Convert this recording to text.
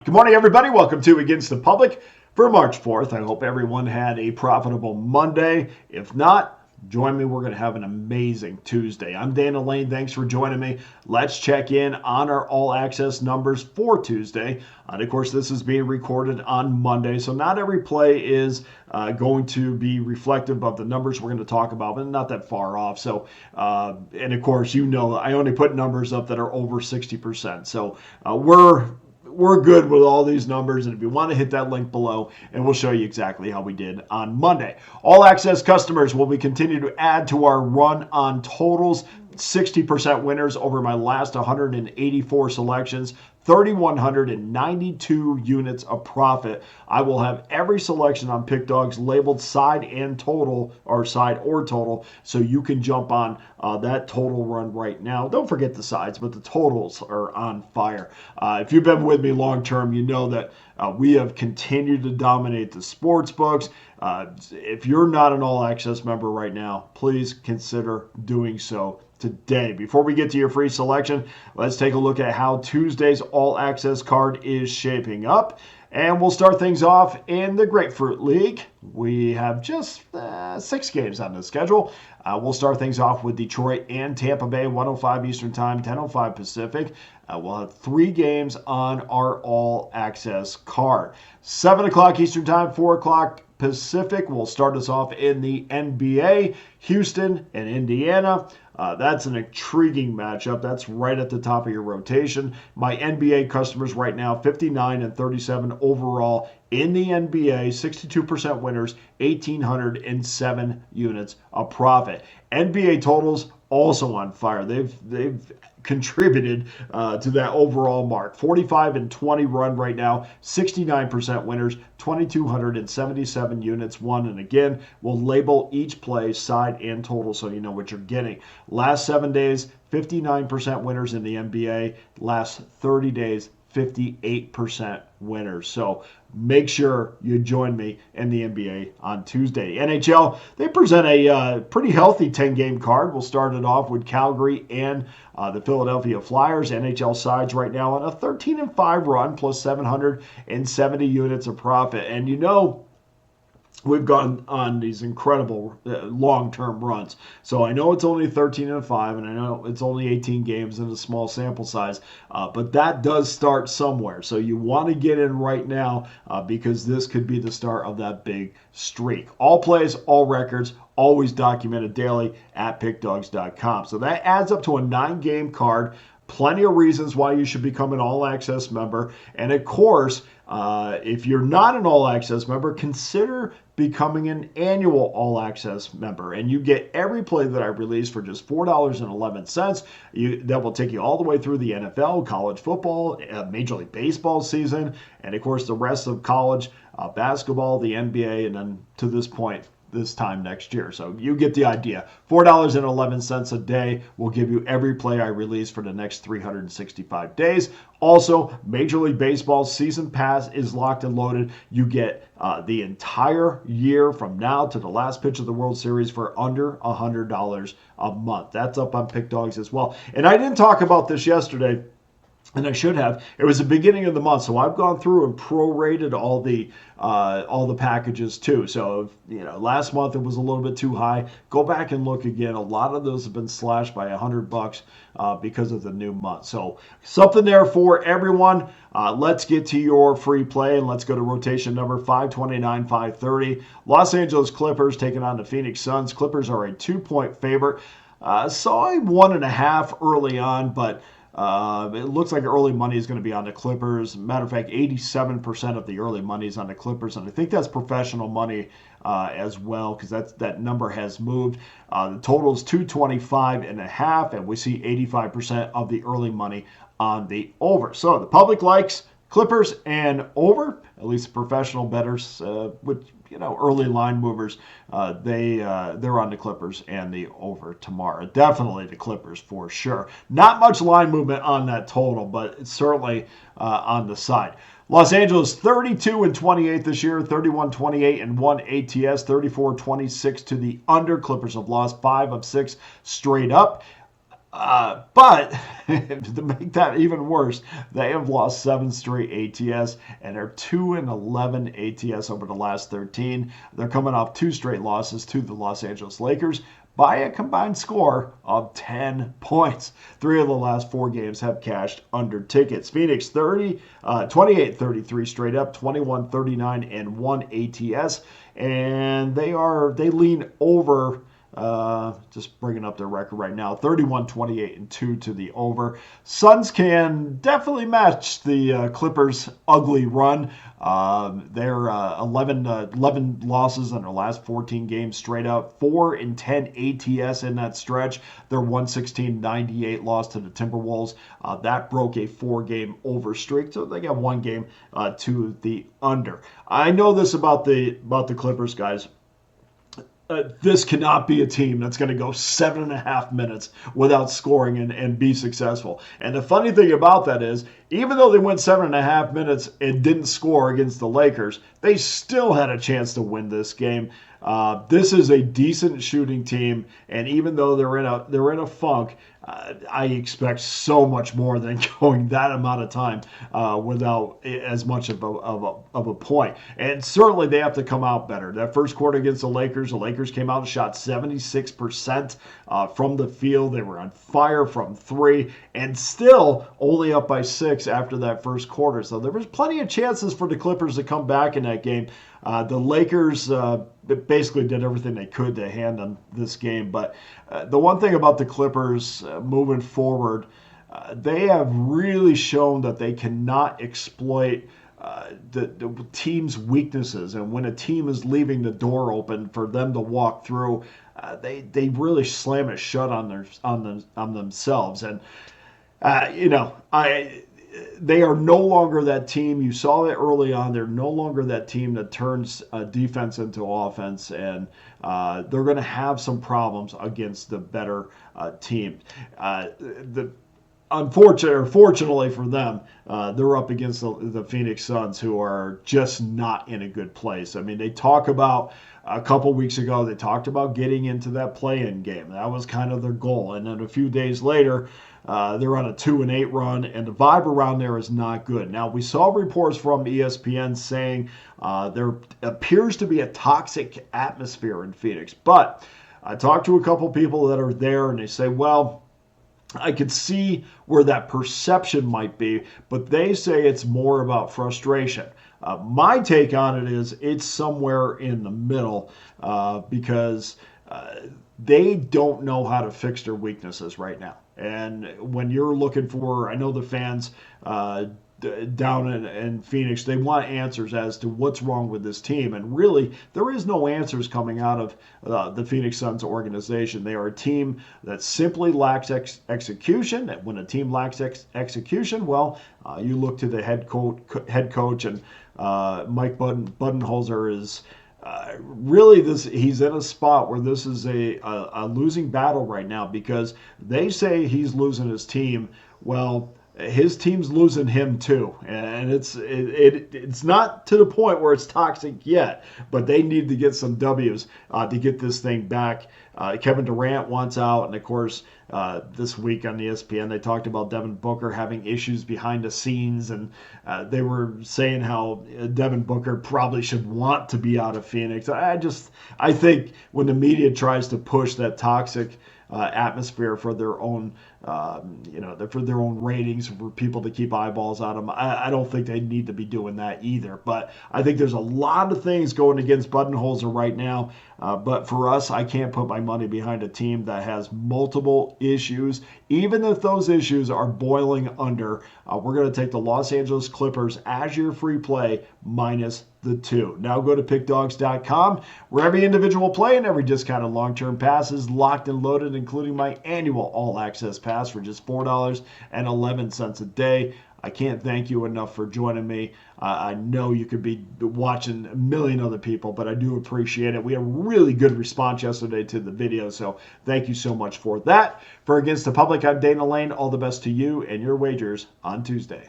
Good morning, everybody. Welcome to Against the Public for March 4th. I hope everyone had a profitable Monday. If not, join me. We're going to have an amazing Tuesday. I'm Dana Lane. Thanks for joining me. Let's check in on our all-access numbers for Tuesday. And, of course, this is being recorded on Monday, so not every play is going to be reflective of the numbers we're going to talk about, but not that far off. So, and, of course, you know I only put numbers up that are over 60%. So we're good with all these numbers, and if you want to hit that link below, and we'll show you exactly how we did on Monday. All access customers will be continue to add to our run on totals. 60% winners over my last 184 selections, 3,192 units of profit. I will have every selection on Pickdawgz labeled side and total, or side or total, so you can jump on that total run right now. Don't forget the sides, but the totals are on fire. If you've been with me long term, you know that we have continued to dominate the sports books. If you're not an all-access member right now, please consider doing so today. Before we get to your free selection, let's take a look at how Tuesday's all-access card is shaping up. And we'll start things off in the Grapefruit League. We have just 6 games on the schedule. We'll start things off with Detroit and Tampa Bay, 1:05 Eastern Time, 10:05 Pacific. We'll have 3 games on our all-access card. 7 o'clock Eastern Time, 4 o'clock Pacific. We'll start us off in the NBA, Houston and Indiana. That's an intriguing matchup. That's right at the top of your rotation. My NBA customers right now, 59 and 37 overall in the NBA, 62% winners, 1,807 units of profit. NBA totals also on fire. They've contributed to that overall mark. 45 and 20 run right now, 69% winners, 2,277 units won. And again, we'll label each play side and total so you know what you're getting. Last 7 days, 59% winners in the NBA. Last 30 days, 58% winners. So make sure you join me in the NBA on Tuesday. NHL, they present a pretty healthy 10-game card. We'll start it off with Calgary and the Philadelphia Flyers. NHL sides right now on a 13-5 run plus 770 units of profit. And you know, we've gone on these incredible long-term runs. So I know it's only 13-5, and I know it's only 18 games in a small sample size, but that does start somewhere. So you want to get in right now because this could be the start of that big streak. All plays, all records, always documented daily at pickdawgz.com. So that adds up to a 9-game card. Plenty of reasons why you should become an all-access member. And of course, if you're not an all-access member, consider becoming an annual all-access member. And you get every play that I release for just $4.11. That will take you all the way through the NFL, college football, Major League Baseball season, and of course the rest of college basketball, the NBA, and then to this point, this time next year. So you get the idea. $4.11 a day will give you every play I release for the next 365 days. Also, Major League Baseball season pass is locked and loaded. You get the entire year from now to the last pitch of the World Series for under $100 a month. That's up on Pickdawgz as well. And I didn't talk about this yesterday, and I should have. It was the beginning of the month, so I've gone through and prorated all the packages too. So last month it was a little bit too high. Go back and look again. A lot of those have been slashed by $100 because of the new month. So something there for everyone. Let's get to your free play, and let's go to rotation number 529, 530. Los Angeles Clippers taking on the Phoenix Suns. Clippers are a 2-point favorite. Saw a 1.5 early on, but it looks like early money is going to be on the Clippers. Matter of fact, 87% of the early money is on the Clippers, and I think that's professional money as well, because that number has moved. The total is 225.5, and we see 85% of the early money on the over. So the public likes Clippers and over, at least professional bettors, which early line movers, they're on the Clippers and the over tomorrow. Definitely the Clippers for sure. Not much line movement on that total, but it's certainly on the side. Los Angeles 32-28 this year, 31-28 and 1 ATS, 34-26 to the under. Clippers have lost 5 of 6 straight up. But to make that even worse, they have lost 7 straight ATS and are 2-11 ATS over the last 13. They're coming off 2 straight losses to the Los Angeles Lakers by a combined score of 10 points. 3 of the last 4 games have cashed under tickets. Phoenix 28-33 straight up, 21-39 and 1 ATS, and they lean over. Just bringing up their record right now, 31-28 and 2 to the over. Suns can definitely match the Clippers' ugly run. They're 11 losses in their last 14 games straight up, 4-10 ATS in that stretch. Their 116-98 loss to the Timberwolves, that broke a 4-game over streak, so they got 1 game to the under. I know this about the Clippers, guys. This cannot be a team that's going to go 7.5 minutes without scoring and be successful. And the funny thing about that is, even though they went 7.5 minutes and didn't score against the Lakers, they still had a chance to win this game. This is a decent shooting team, and even though they're in a funk, I expect so much more than going that amount of time without as much of a point. And certainly they have to come out better. That first quarter against the Lakers came out and shot 76% from the field. They were on fire from 3, and still only up by 6 after that first quarter. So there was plenty of chances for the Clippers to come back in that game. The Lakers basically did everything they could to hand them this game. But the one thing about the Clippers moving forward, they have really shown that they cannot exploit the team's weaknesses. And when a team is leaving the door open for them to walk through, they really slam it shut on themselves. And they are no longer that team. You saw that early on. They're no longer that team that turns defense into offense, and they're going to have some problems against the better teams. Fortunately for them, they're up against the Phoenix Suns, who are just not in a good place. I mean, they talk about a couple weeks ago, they talked about getting into that play-in game. That was kind of their goal. And then a few days later, they're on a 2-8 run, and the vibe around there is not good. Now, we saw reports from ESPN saying there appears to be a toxic atmosphere in Phoenix. But I talked to a couple people that are there, and they say, well, I could see where that perception might be, but they say it's more about frustration. My take on it is it's somewhere in the middle because they don't know how to fix their weaknesses right now. And when you're looking for, I know the fans down in Phoenix, they want answers as to what's wrong with this team. And really, there is no answers coming out of the Phoenix Suns organization. They are a team that simply lacks execution. And when a team lacks execution, well, you look to the head coach and Mike Budenholzer is really he's in a spot where this is a losing battle right now, because they say he's losing his team. Well, his team's losing him too, and it's not to the point where it's toxic yet, but they need to get some W's to get this thing back. Kevin Durant wants out, and of course this week on ESPN they talked about Devin Booker having issues behind the scenes, and they were saying how Devin Booker probably should want to be out of Phoenix. I think when the media tries to push that toxic atmosphere for their own, for their own ratings, for people to keep eyeballs on them, I don't think they need to be doing that either. But I think there's a lot of things going against Budenholzer right now. But for us, I can't put my money behind a team that has multiple issues. Even if those issues are boiling under, we're going to take the Los Angeles Clippers as your free play minus the 2. Now go to pickdawgz.com, where every individual play and every discounted long-term pass is locked and loaded, including my annual all-access pass for just $4.11 a day. I can't thank you enough for joining me. I know you could be watching a million other people, but I do appreciate it. We had a really good response yesterday to the video, so thank you so much for that. For Against the Public, I'm Dana Lane. All the best to you and your wagers on Tuesday.